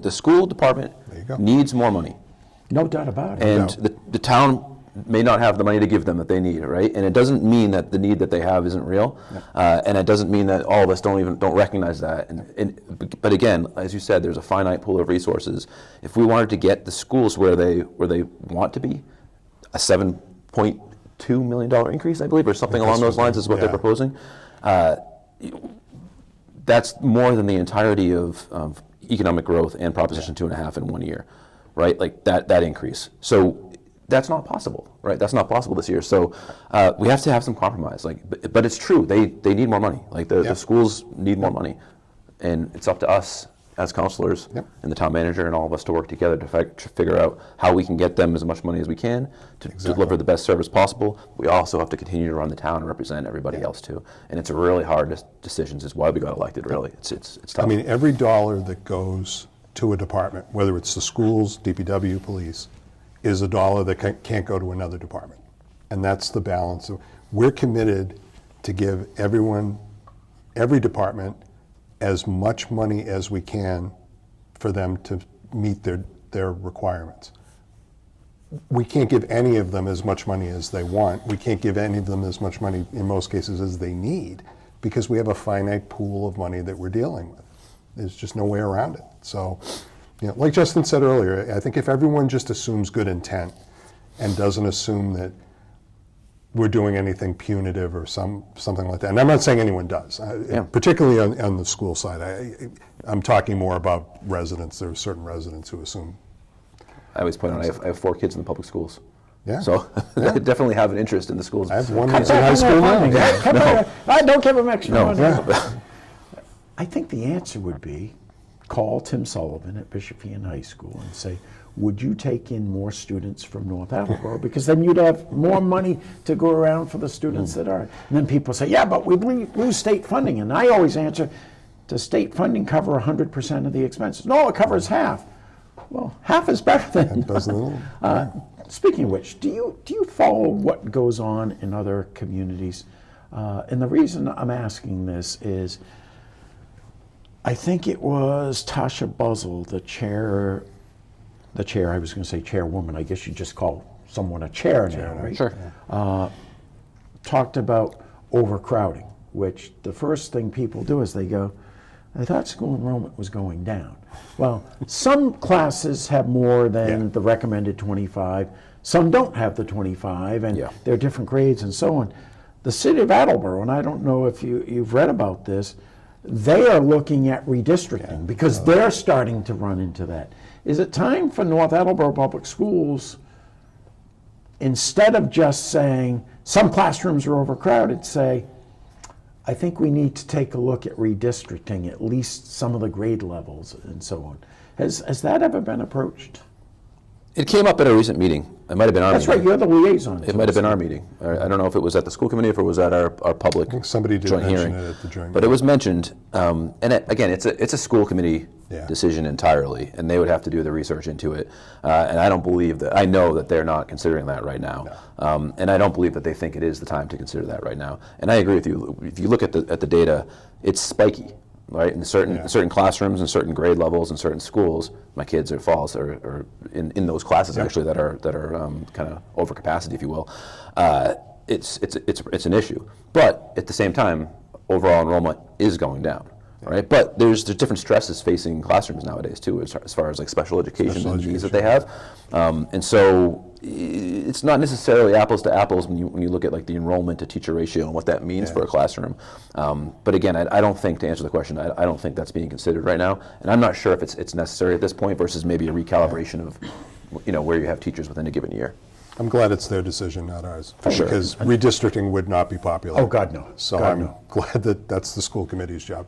the school department needs more money. No doubt about it. And the town may not have the money to give them that they need, right? And it doesn't mean that the need that they have isn't real, and it doesn't mean that all of us don't recognize that. But again, as you said, there's a finite pool of resources. If we wanted to get the schools where they want to be, a $7.2 million increase, I believe, or something along those lines is what they're proposing. That's more than the entirety of economic growth and Proposition 2.5 in 1 year, right? Like that increase. So that's not possible, right? That's not possible this year. So we have to have some compromise. But it's true. They need more money. Like the schools need more money, and it's up to us as counselors and the town manager and all of us to work together to figure out how we can get them as much money as we can to deliver the best service possible. We also have to continue to run the town and represent everybody else too. And it's a really hard decisions. Is why we got elected. Really, it's tough. I mean, every dollar that goes to a department, whether it's the schools, DPW, police, is a dollar that can't go to another department. And that's the balance. We're committed to give every department, as much money as we can for them to meet their requirements. We can't give any of them as much money as they want. We can't give any of them as much money, in most cases, as they need, because we have a finite pool of money that we're dealing with. There's just no way around it. So, like Justin said earlier, I think if everyone just assumes good intent and doesn't assume that we're doing anything punitive or something like that, and I'm not saying anyone does, particularly on the school side. I'm talking more about residents. There are certain residents who assume. I always point out I have 4 kids in the public schools. Yeah. So they definitely have an interest in the schools. I have one who's in high school now. I don't give them extra money. Yeah. I think the answer would be call Tim Sullivan at Bishop Ian High School and say, would you take in more students from North Attleboro? Because then you'd have more money to go around for the students that are. And then people say, yeah, but we lose state funding. And I always answer, does state funding cover 100% of the expenses? No, it covers half. Well, half is better than. Speaking of which, do you follow what goes on in other communities? And the reason I'm asking this is, I think it was Tasha Buzzell, the chair, I was going to say chairwoman, I guess you just call someone a chair now, right? Sure. Talked about overcrowding, which the first thing people do is they go, I thought school enrollment was going down. Well, some classes have more than the recommended 25, some don't have the 25, and there are different grades and so on. The city of Attleboro, and I don't know if you've read about this, they are looking at redistricting because they're starting to run into that. Is it time for North Attleboro Public Schools, instead of just saying some classrooms are overcrowded, say, I think we need to take a look at redistricting at least some of the grade levels and so on. Has that ever been approached? It came up at a recent meeting. It might have been our meeting. That's right, you're the liaison. It might have been our meeting. I don't know if it was at the school committee or if it was at our public I think somebody did joint mention hearing. it at the joint But it was mentioned, and again, it's a school committee decision entirely, and they would have to do the research into it. And I don't believe that, I know that they're not considering that right now. No. And I don't believe that they think it is the time to consider that right now. And I agree with you. If you look at the data, it's spiky. Right, in certain classrooms and certain grade levels and certain schools, my kids falls or in those classes actually that are kind of over capacity, if you will. It's an issue, but at the same time, overall enrollment is going down. Right, but there's different stresses facing classrooms nowadays too, as far as like special education needs that they have, and so it's not necessarily apples to apples when you look at like the enrollment to teacher ratio and what that means for a classroom. But again, I don't think, to answer the question, I don't think that's being considered right now, and I'm not sure if it's necessary at this point versus maybe a recalibration of where you have teachers within a given year. I'm glad it's their decision, not ours. For sure. Because redistricting would not be popular. Oh, God, no. So I'm glad that that's the school committee's job.